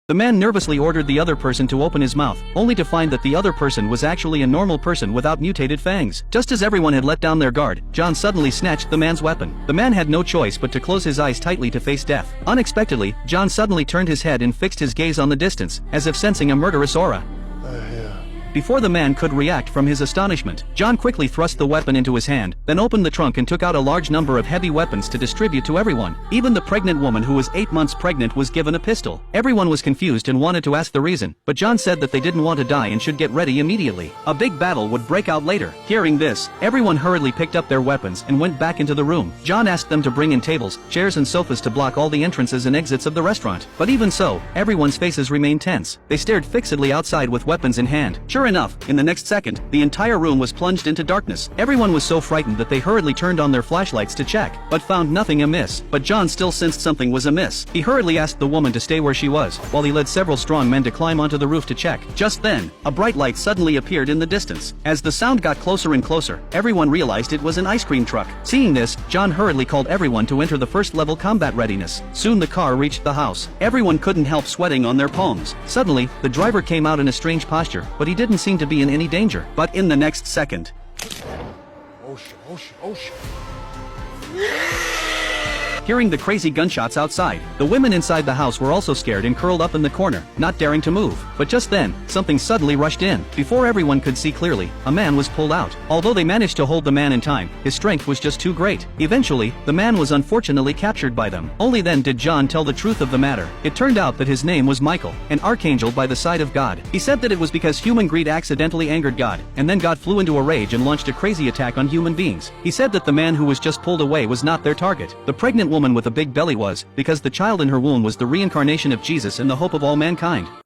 The man nervously ordered the other person to open his mouth, only to find that the other person was actually a normal person without mutated fangs. Just as everyone had let down their guard, John suddenly snatched the man's weapon. The man had no choice but to close his eyes tightly to face death. Unexpectedly, John suddenly turned his head and fixed his gaze on the distance, as if sensing a murderous aura. Before the man could react from his astonishment, John quickly thrust the weapon into his hand, then opened the trunk and took out a large number of heavy weapons to distribute to everyone. Even the pregnant woman who was 8 months pregnant was given a pistol. Everyone was confused and wanted to ask the reason, but John said that they didn't want to die and should get ready immediately. A big battle would break out later. Hearing this, everyone hurriedly picked up their weapons and went back into the room. John asked them to bring in tables, chairs and sofas to block all the entrances and exits of the restaurant. But even so, everyone's faces remained tense. They stared fixedly outside with weapons in hand. Sure enough, in the next second, the entire room was plunged into darkness. Everyone was so frightened that they hurriedly turned on their flashlights to check, but found nothing amiss. But John still sensed something was amiss. He hurriedly asked the woman to stay where she was, while he led several strong men to climb onto the roof to check. Just then, a bright light suddenly appeared in the distance. As the sound got closer and closer, everyone realized it was an ice cream truck. Seeing this, John hurriedly called everyone to enter the first-level combat readiness. Soon the car reached the house. Everyone couldn't help sweating on their palms. Suddenly, the driver came out in a strange posture, but he didn't seem to be in any danger. But in the next second, hearing the crazy gunshots outside, the women inside the house were also scared and curled up in the corner, not daring to move. But just then, something suddenly rushed in. Before everyone could see clearly, a man was pulled out. Although they managed to hold the man in time, his strength was just too great. Eventually, the man was unfortunately captured by them. Only then did John tell the truth of the matter. It turned out that his name was Michael, an archangel by the side of God. He said that it was because human greed accidentally angered God, and then God flew into a rage and launched a crazy attack on human beings. He said that the man who was just pulled away was not their target. The pregnant woman with a big belly was, because the child in her womb was the reincarnation of Jesus and the hope of all mankind.